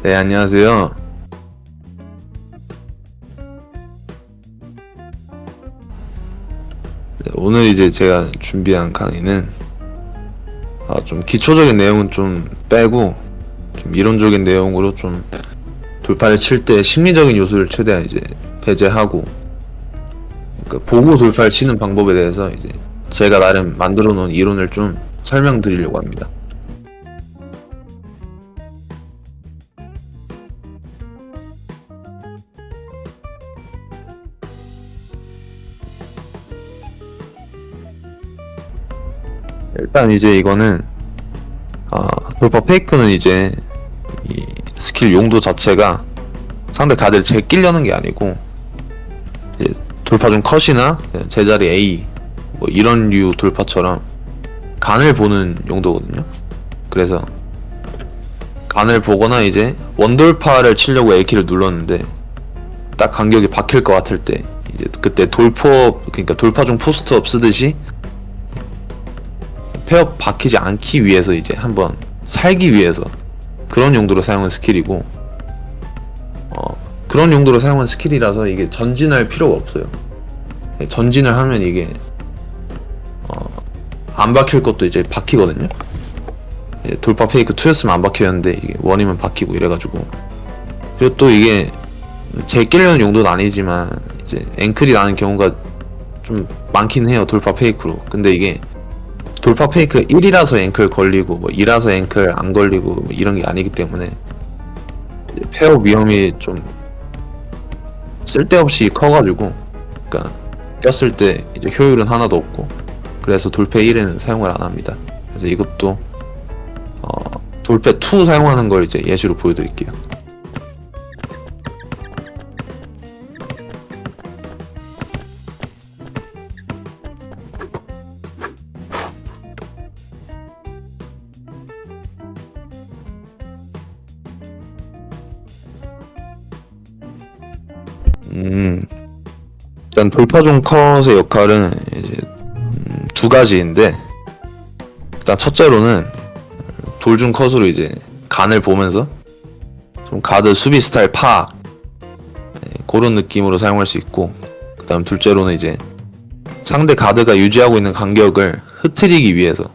네, 안녕하세요. 네, 오늘 이제 제가 준비한 강의는 좀 기초적인 내용은 좀 빼고 좀 이론적인 내용으로 좀 돌파를 칠 때 심리적인 요소를 최대한 이제 배제하고, 그러니까 보고 돌파를 치는 방법에 대해서 이제 제가 나름 만들어 놓은 이론을 좀 설명드리려고 합니다. 일단 이제 이거는 돌파 페이크는 이제 이 스킬 용도 자체가 상대 가드를 제끼려는 게 아니고, 이제 돌파 중 컷이나 제자리 A 뭐 이런 류 돌파처럼 간을 보는 용도거든요. 그래서 간을 보거나 이제 원돌파를 치려고 A키를 눌렀는데 딱 간격이 박힐 것 같을 때 이제 그때 돌포, 그러니까 돌파 중 포스트업 쓰듯이 폐업 박히지 않기 위해서 이제 한번 살기 위해서 그런 용도로 사용한 스킬이고, 그런 용도로 사용한 스킬이라서 이게 전진할 필요가 없어요. 전진을 하면 이게 안 박힐 것도 이제 박히거든요. 돌파 페이크 2였으면 안 박히는데 이게 1이면 박히고 이래가지고. 그리고 또 이게 제끼려는 용도는 아니지만 이제 앵클이 나는 경우가 좀 많긴 해요, 돌파 페이크로. 근데 이게 돌파 페이크 1이라서 앵클 걸리고 뭐 2라서 앵클 안 걸리고 뭐 이런 게 아니기 때문에 폐업 위험이 좀 쓸데없이 커가지고, 그러니까 꼈을 때 이제 효율은 하나도 없고, 그래서 돌패 1에는 사용을 안 합니다. 그래서 이것도 돌패 2 사용하는 걸 이제 예시로 보여드릴게요. 일단 돌파 중 컷의 역할은 이제 두 가지인데, 일단 첫째로는 돌 중 컷으로 이제 간을 보면서 좀 가드 수비 스타일 파악, 그런 느낌으로 사용할 수 있고, 그 다음 둘째로는 이제 상대 가드가 유지하고 있는 간격을 흐트리기 위해서,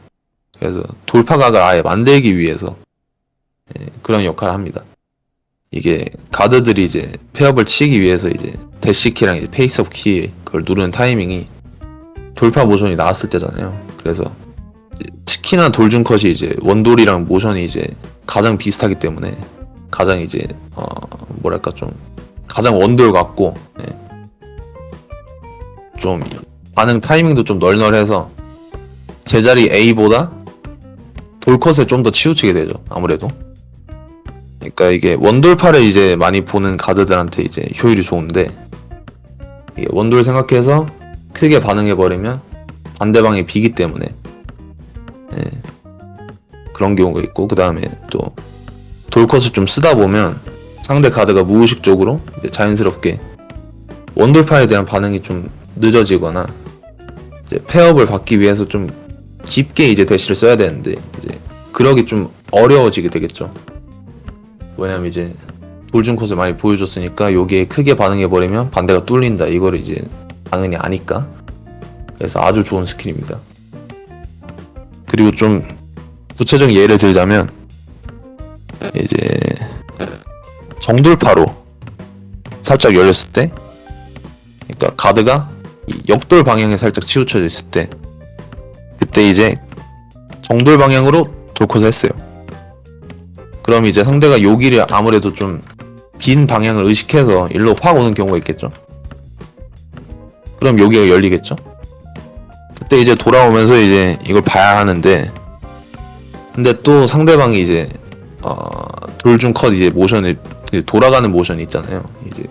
그래서 돌파각을 아예 만들기 위해서 그런 역할을 합니다. 이게 가드들이 이제 폐업을 치기 위해서 이제 대시키랑 이제 페이스업 키 그걸 누르는 타이밍이 돌파 모션이 나왔을 때잖아요. 그래서 특히나 돌중 컷이 이제 원돌이랑 모션이 이제 가장 비슷하기 때문에 가장 이제 뭐랄까 좀 가장 원돌 같고, 좀 반응 타이밍도 좀 널널해서 제자리 A보다 돌컷에 좀 더 치우치게 되죠, 아무래도. 그러니까 이게 원돌파를 이제 많이 보는 가드들한테 이제 효율이 좋은데, 이게 원돌 생각해서 크게 반응해버리면 상대방이 비기 때문에 그런 경우가 있고, 그 다음에 또 돌컷을 좀 쓰다 보면 상대 가드가 무의식적으로 이제 자연스럽게 원돌파에 대한 반응이 좀 늦어지거나 이제 폐업을 받기 위해서 좀 깊게 이제 대시를 써야 되는데 이제 그러기 좀 어려워지게 되겠죠. 왜냐면 이제 돌중 컷을 많이 보여줬으니까 여기에 크게 반응해버리면 반대가 뚫린다, 이거를 이제 당연히 아니까. 그래서 아주 좋은 스킬입니다. 그리고 좀 구체적인 예를 들자면 이제 정돌파로 살짝 열렸을 때, 그러니까 가드가 역돌 방향에 살짝 치우쳐져 있을 때, 그때 이제 정돌 방향으로 돌컷을 했어요. 그럼 이제 상대가 여기를 아무래도 좀 빈 방향을 의식해서 일로 확 오는 경우가 있겠죠. 그럼 여기가 열리겠죠. 그때 이제 돌아오면서 이제 이걸 봐야 하는데, 근데 또 상대방이 이제 돌중 컷 이제 모션을 돌아가는 모션이 있잖아요. 이제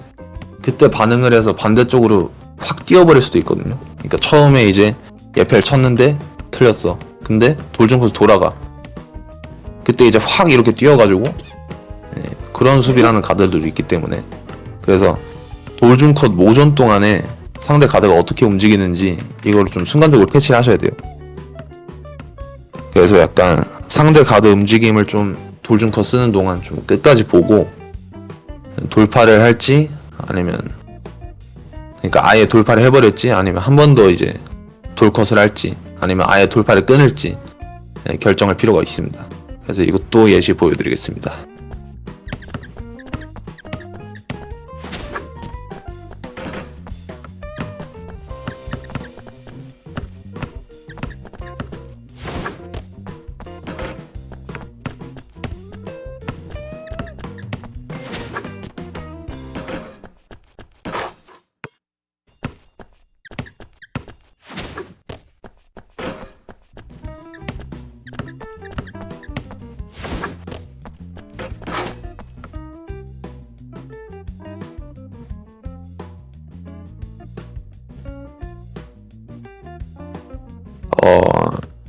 그때 반응을 해서 반대쪽으로 확 뛰어버릴 수도 있거든요. 그러니까 처음에 이제 예펠 쳤는데 틀렸어. 근데 돌중 컷 돌아가. 그때 이제 확 이렇게 뛰어가지고 그런 수비를 하는 가드들도 있기 때문에, 그래서 돌중 컷 모션 동안에 상대 가드가 어떻게 움직이는지 이걸 좀 순간적으로 캐치를 하셔야 돼요. 그래서 약간 상대 가드 움직임을 좀 돌준커 쓰는 동안 좀 끝까지 보고 돌파를 할지, 아니면 그러니까 아예 돌파를 해버렸지, 아니면 한 번 더 이제 돌컷을 할지, 아니면 아예 돌파를 끊을지 결정할 필요가 있습니다. 그래서 이것도 예시 보여드리겠습니다.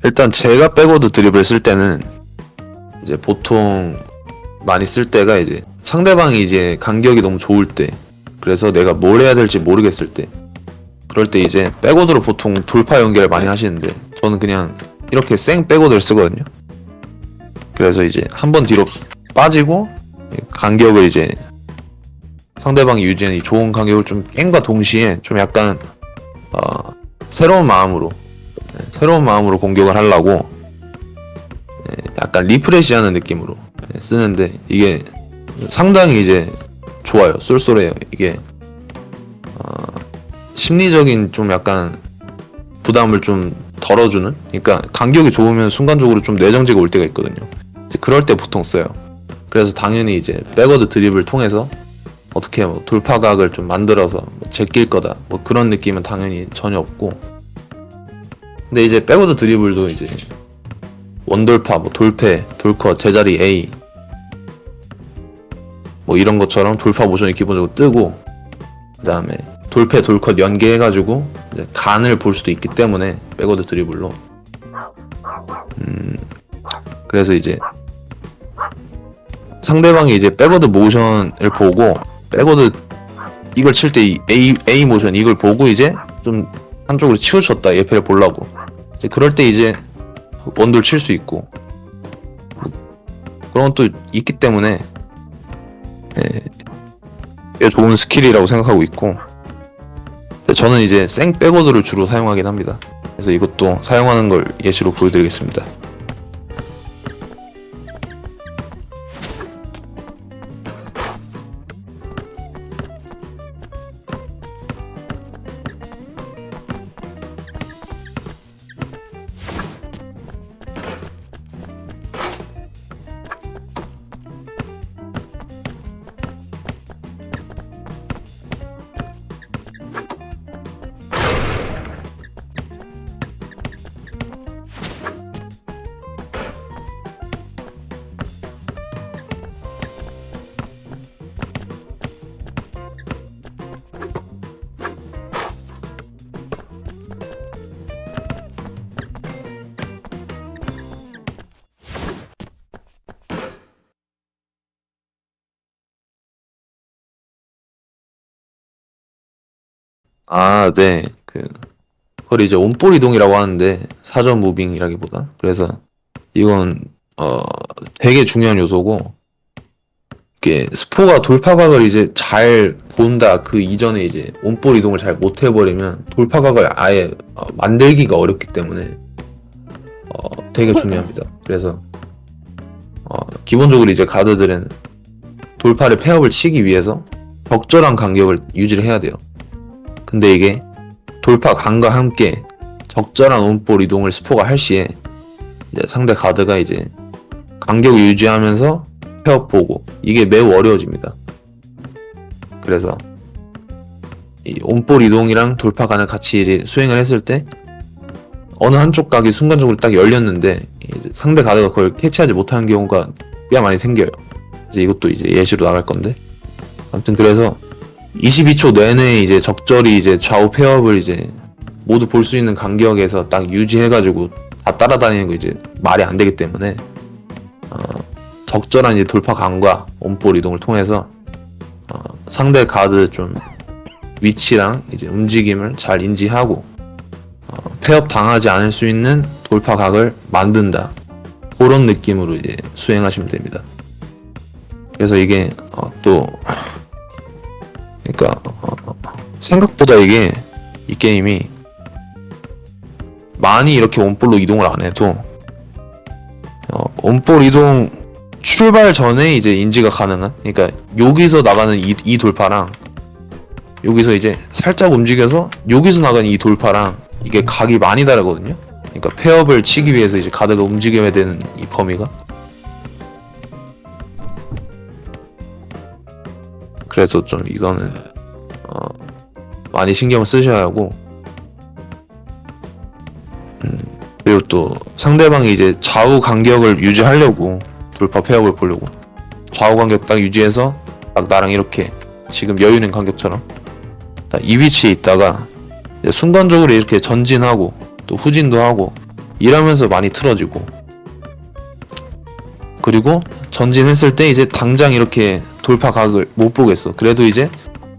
일단 제가 백워드 드리블 쓸 때는 이제 보통 많이 쓸 때가 이제 상대방이 이제 간격이 너무 좋을 때, 그래서 내가 뭘 해야 될지 모르겠을 때, 그럴 때 이제 백워드로 보통 돌파 연계를 많이 하시는데, 저는 그냥 이렇게 생 백워드를 쓰거든요. 그래서 이제 한번 뒤로 빠지고 간격을 이제 상대방이 유지하는 이 좋은 간격을 좀 깬과 동시에 좀 약간 새로운 마음으로 공격을 하려고 약간 리프레시하는 느낌으로 쓰는데, 이게 상당히 이제 좋아요. 쏠쏠해요. 이게 심리적인 좀 약간 부담을 좀 덜어주는, 그러니까 간격이 좋으면 순간적으로 좀 내정지가 올 때가 있거든요. 이제 그럴 때 보통 써요. 그래서 당연히 이제 백워드 드립을 통해서 어떻게 뭐 돌파각을 좀 만들어서 뭐 제낄 거다 뭐 그런 느낌은 당연히 전혀 없고, 근데 이제 백워드 드리블도 이제 원돌파, 뭐 돌패, 돌컷, 제자리 A 뭐 이런 것처럼 돌파 모션이 기본적으로 뜨고, 그 다음에 돌패, 돌컷 연계해가지고 이제 간을 볼 수도 있기 때문에 백워드 드리블로 그래서 이제 상대방이 이제 백워드 모션을 보고, 백워드 이걸 칠 때 A 모션 이걸 보고 이제 좀 한쪽으로 치우쳤다 예패를 보려고, 이제 그럴 때 이제 원돌 칠 수 있고 그런 것도 있기 때문에 꽤 좋은 스킬이라고 생각하고 있고, 저는 이제 생 백워드를 주로 사용하긴 합니다. 그래서 이것도 사용하는 걸 예시로 보여드리겠습니다. 네. 그걸 이제 온볼 이동이라고 하는데, 사전 무빙이라기보다. 그래서 이건 되게 중요한 요소고, 이게 스포가 돌파각을 이제 잘 본다 그 이전에 이제 온볼 이동을 잘 못 해버리면 돌파각을 아예 만들기가 어렵기 때문에 되게 중요합니다. 그래서 기본적으로 이제 가드들은 돌파를 폐업을 치기 위해서 적절한 간격을 유지를 해야 돼요. 근데 이게 돌파 간과 함께 적절한 온볼 이동을 스포가 할 시에 이제 상대 가드가 이제 간격을 유지하면서 폐업 보고, 이게 매우 어려워집니다. 그래서 이 온볼 이동이랑 돌파 간을 같이 이제 수행을 했을 때 어느 한쪽 각이 순간적으로 딱 열렸는데 이제 상대 가드가 그걸 캐치하지 못하는 경우가 꽤 많이 생겨요. 이제 이것도 이제 예시로 나갈 건데, 아무튼 그래서 22초 내내 이제 적절히 이제 좌우 폐업을 이제 모두 볼 수 있는 간격에서 딱 유지해가지고 다 따라다니는 거 이제 말이 안 되기 때문에 적절한 이제 돌파 간과 온볼 이동을 통해서 상대 가드 좀 위치랑 이제 움직임을 잘 인지하고 폐업 당하지 않을 수 있는 돌파 각을 만든다. 그런 느낌으로 이제 수행하시면 됩니다. 그래서 이게 또 그러니까 생각보다 이게 이 게임이 많이 이렇게 원볼로 이동을 안 해도 원볼 이동 출발 전에 이제 인지가 가능한, 그러니까 여기서 나가는 이 돌파랑 여기서 이제 살짝 움직여서 여기서 나가는 이 돌파랑 이게 각이 많이 다르거든요. 그러니까 폐업을 치기 위해서 이제 가드가 움직여야 되는 이 범위가. 그래서 좀 이거는 많이 신경을 쓰셔야 하고, 그리고 또 상대방이 이제 좌우 간격을 유지하려고 돌파 폐업을 보려고 좌우 간격 딱 유지해서 딱 나랑 이렇게 지금 여유 있는 간격처럼 딱 이 위치에 있다가 이제 순간적으로 이렇게 전진하고 또 후진도 하고 이러면서 많이 틀어지고, 그리고 전진했을 때 이제 당장 이렇게 돌파 각을 못 보겠어. 그래도 이제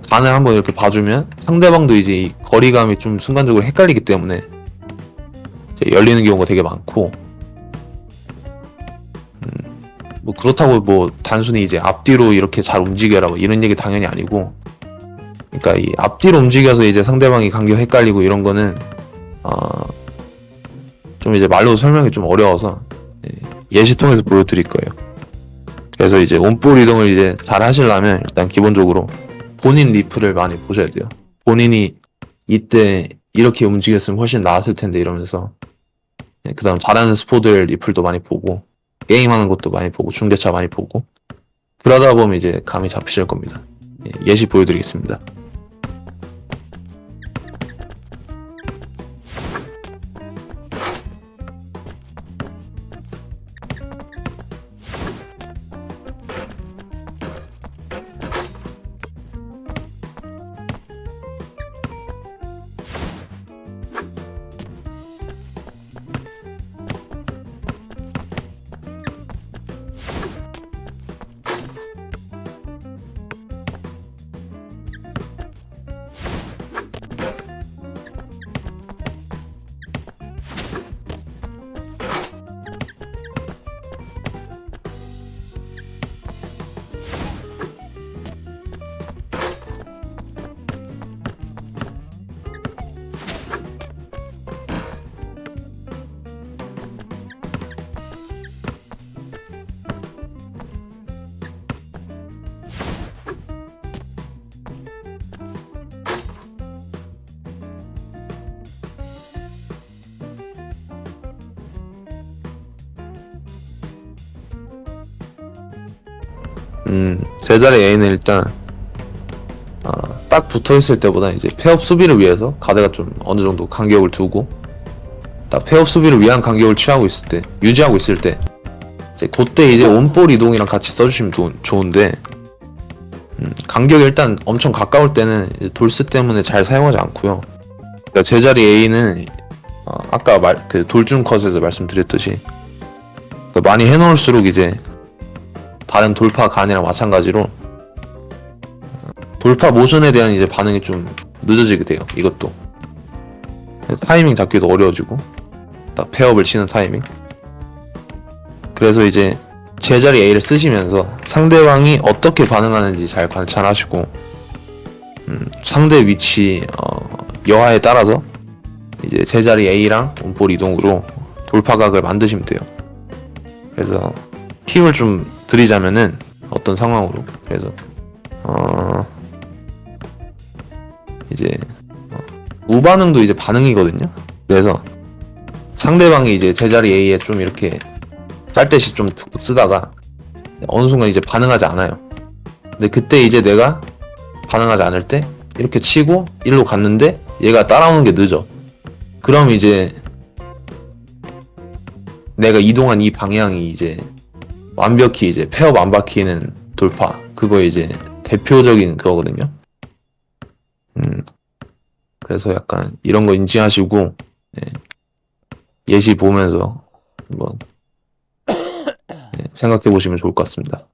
간을 한번 이렇게 봐주면 상대방도 이제 이 거리감이 좀 순간적으로 헷갈리기 때문에 이제 열리는 경우가 되게 많고, 뭐 그렇다고 뭐 단순히 이제 앞뒤로 이렇게 잘 움직여라 뭐 이런 얘기 당연히 아니고, 그러니까 이 앞뒤로 움직여서 이제 상대방이 간격 헷갈리고 이런 거는 좀 이제 말로 설명이 좀 어려워서 예시 통해서 보여드릴 거예요. 그래서 이제 원볼 이동을 이제 잘 하시려면 일단 기본적으로 본인 리플을 많이 보셔야 돼요. 본인이 이때 이렇게 움직였으면 훨씬 나았을 텐데 이러면서, 그 다음 잘하는 스포들 리플도 많이 보고 게임하는 것도 많이 보고 중계차 많이 보고 그러다 보면 이제 감이 잡히실 겁니다. 예시 보여드리겠습니다. 제자리 A는 일단 딱 붙어있을 때보다 이제 폐업 수비를 위해서 가드가 좀 어느 정도 간격을 두고 딱 폐업 수비를 위한 간격을 취하고 있을 때, 유지하고 있을 때 이제 그때 이제 온볼 이동이랑 같이 써주시면 좋은데, 간격이 일단 엄청 가까울 때는 이제 돌스 때문에 잘 사용하지 않고요. 그러니까 제자리 A는 아까 그 돌중 컷에서 말씀드렸듯이 많이 해놓을수록 이제 다른 돌파 간이랑 마찬가지로 돌파 모션에 대한 이제 반응이 좀 늦어지게 돼요. 이것도 타이밍 잡기도 어려워지고 딱 폐업을 치는 타이밍. 그래서 이제 제자리 A를 쓰시면서 상대방이 어떻게 반응하는지 잘 관찰하시고 상대 위치 여하에 따라서 이제 제자리 A랑 원볼 이동으로 돌파각을 만드시면 돼요. 그래서 팁을 좀 드리자면은 어떤 상황으로, 그래서 이제 우반응도 이제 반응이거든요. 그래서 상대방이 이제 제자리 A에 좀 이렇게 짤대시 좀 쓰다가 어느 순간 이제 반응하지 않아요. 근데 그때 이제 내가 반응하지 않을 때 이렇게 치고 일로 갔는데 얘가 따라오는 게 늦어. 그럼 이제 내가 이동한 이 방향이 이제 완벽히 이제 폐업 안 박히는 돌파, 그거 이제 대표적인 그거거든요. 그래서 약간 이런 거 인지하시고 예시 보면서 한번 생각해 보시면 좋을 것 같습니다.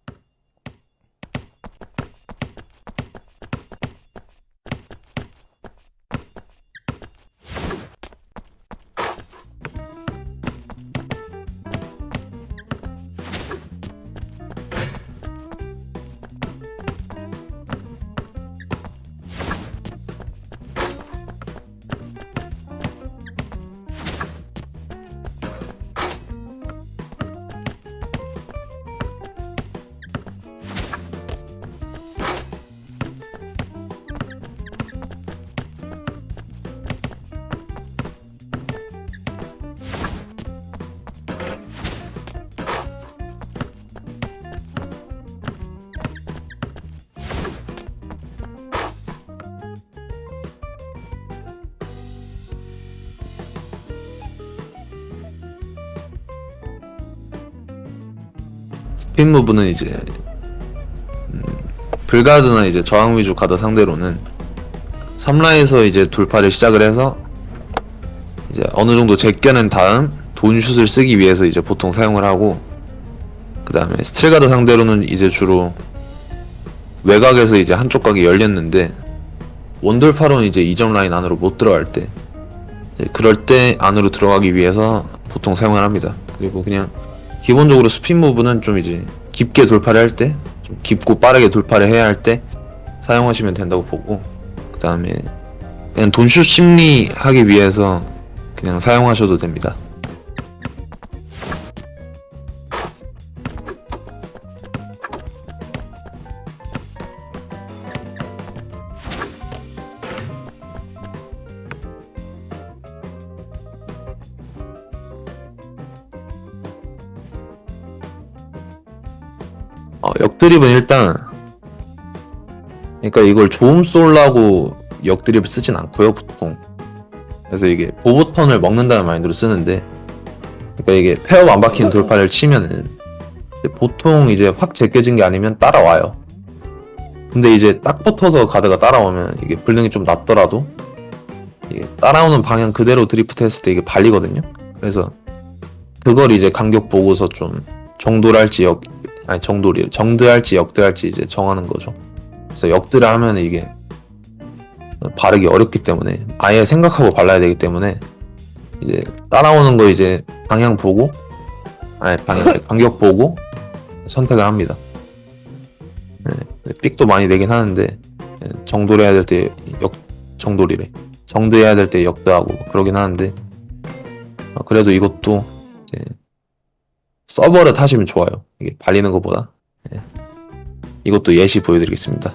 스핀 무브는 이제 불가드나 이제 저항 위주 카드 상대로는 3라에서 이제 돌파를 시작을 해서 이제 어느 정도 제껴낸 다음 돈슛을 쓰기 위해서 이제 보통 사용을 하고, 그 다음에 스틸가드 상대로는 이제 주로 외곽에서 이제 한쪽 각이 열렸는데 원돌파로는 이제 2점 라인 안으로 못 들어갈 때, 그럴 때 안으로 들어가기 위해서 보통 사용을 합니다. 그리고 그냥 기본적으로 스핀 무브는 좀 이제 깊게 돌파를 할 때, 좀 깊고 빠르게 돌파를 해야 할 때 사용하시면 된다고 보고, 그 다음에 그냥 돈슛 심리 하기 위해서 그냥 사용하셔도 됩니다. 역드립은 일단, 그러니까 이걸 조음 쏠라고 역드립을 쓰진 않고요, 보통. 그래서 이게 보보턴을 먹는다는 마인드로 쓰는데, 그러니까 이게 페어가 안 박히는 돌파를 치면은 보통 이제 확 제껴진 게 아니면 따라와요. 근데 이제 딱 붙어서 가드가 따라오면 이게 불능이 좀 낮더라도 이게 따라오는 방향 그대로 드리프트 했을 때 이게 발리거든요. 그래서 그걸 이제 간격 보고서 좀 정도랄지 정드할지 역드할지 이제 정하는 거죠. 그래서 역드를 하면 이게 바르기 어렵기 때문에 아예 생각하고 발라야 되기 때문에 이제 따라오는 거 이제 방향 보고 간격 보고 선택을 합니다. 삑도 많이 내긴 하는데 정도를 해야 될 때 정도해야 될 때 역드하고 그러긴 하는데, 그래도 이것도 이제 서버를 타시면 좋아요. 이게 발리는 것보다. 이것도 예시 보여드리겠습니다.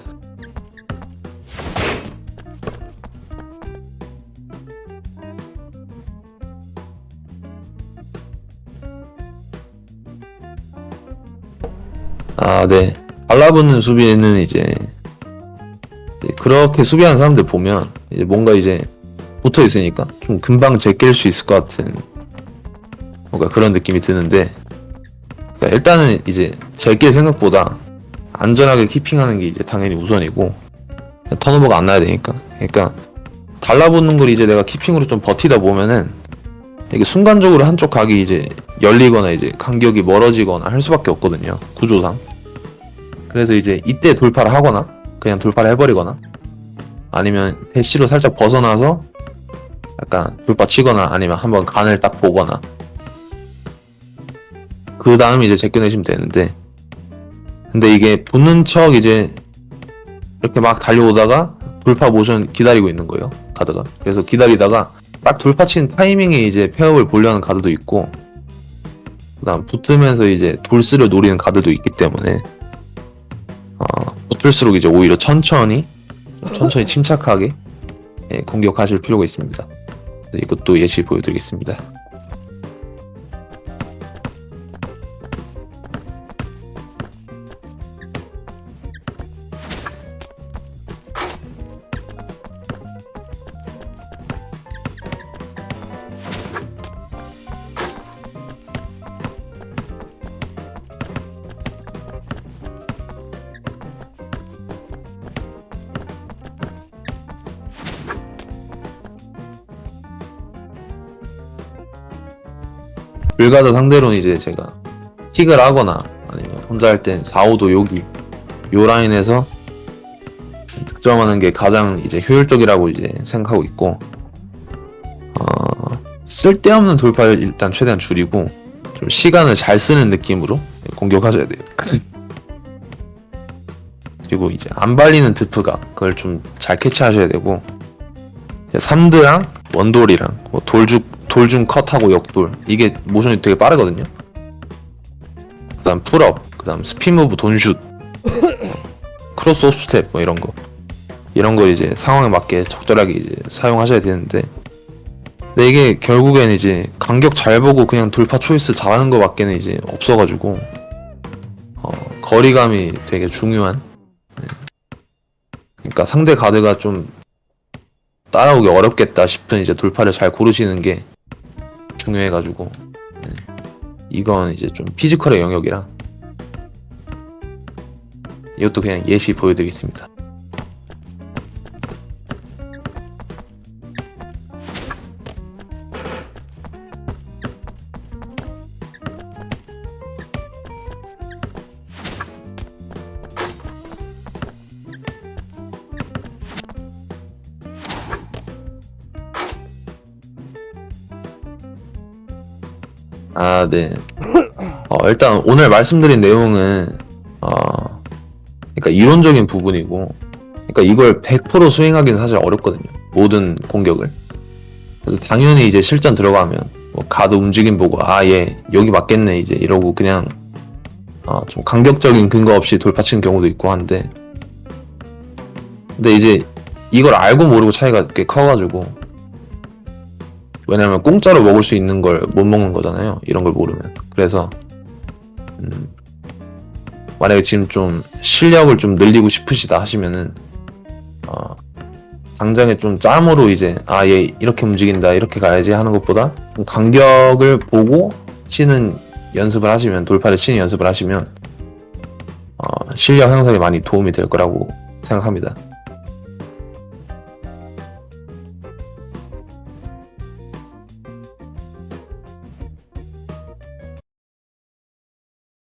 네. 발라붙는 수비는 이제 그렇게 수비하는 사람들 보면 이제 뭔가 이제 붙어 있으니까 좀 금방 제낄 수 있을 것 같은 뭔가 그런 느낌이 드는데, 그러니까 일단은 이제 제낄 생각보다 안전하게 키핑하는 게 이제 당연히 우선이고, 턴오버가 안 나야 되니까. 그러니까 달라붙는 걸 이제 내가 키핑으로 좀 버티다 보면은 이게 순간적으로 한쪽 각이 이제 열리거나 이제 간격이 멀어지거나 할 수밖에 없거든요, 구조상. 그래서 이제 이때 돌파를 하거나 그냥 돌파를 해버리거나 아니면 대시로 살짝 벗어나서 약간 돌파 치거나 아니면 한번 간을 딱 보거나 그 다음 이제 제껴내시면 되는데, 근데 이게 붙는 척 이제 이렇게 막 달려오다가 돌파 모션 기다리고 있는 거예요, 가드가. 그래서 기다리다가 딱 돌파 치는 타이밍에 이제 페어를 보려는 가드도 있고, 그 다음 붙으면서 이제 돌스를 노리는 가드도 있기 때문에 붙을수록 이제 오히려 천천히 침착하게 공격하실 필요가 있습니다. 이것도 예시 보여드리겠습니다. 불가드 상대로는 이제 제가 킥을 하거나 아니면 혼자 할 땐 4-5도 여기 요 라인에서 득점하는 게 가장 이제 효율적이라고 이제 생각하고 있고, 쓸데없는 돌파를 일단 최대한 줄이고 좀 시간을 잘 쓰는 느낌으로 공격하셔야 돼요. 그리고 이제 안 발리는 드프각 그걸 좀 잘 캐치하셔야 되고, 3드랑 원돌이랑 뭐 돌중 컷하고 역돌 이게 모션이 되게 빠르거든요. 그 다음 풀업, 그 다음 스핀 무브 돈슛, 크로스 옵 스텝 뭐 이런 걸 이제 상황에 맞게 적절하게 이제 사용하셔야 되는데, 근데 이게 결국엔 이제 간격 잘 보고 그냥 돌파 초이스 잘하는 거 밖에는 이제 없어가지고 거리감이 되게 중요한, 그러니까 상대 가드가 좀 따라오기 어렵겠다 싶은 이제 돌파를 잘 고르시는 게 중요해가지고, 이건 이제 좀 피지컬의 영역이라 이것도 그냥 예시 보여드리겠습니다. 아, 네. 일단 오늘 말씀드린 내용은 그러니까 이론적인 부분이고, 그러니까 이걸 100% 수행하기는 사실 어렵거든요. 모든 공격을. 그래서 당연히 이제 실전 들어가면 뭐 가드 움직임 보고 얘 여기 맞겠네 이제 이러고 그냥 좀 강격적인 근거 없이 돌파치는 경우도 있고 한데, 근데 이제 이걸 알고 모르고 차이가 꽤 커가지고, 왜냐면 공짜로 먹을 수 있는 걸 못 먹는 거잖아요, 이런 걸 모르면. 그래서 만약에 지금 좀 실력을 좀 늘리고 싶으시다 하시면은 당장에 좀 짬으로 이제 얘 이렇게 움직인다 이렇게 가야지 하는 것보다 좀 간격을 보고 치는 연습을 하시면, 돌파를 치는 연습을 하시면 실력 형성에 많이 도움이 될 거라고 생각합니다.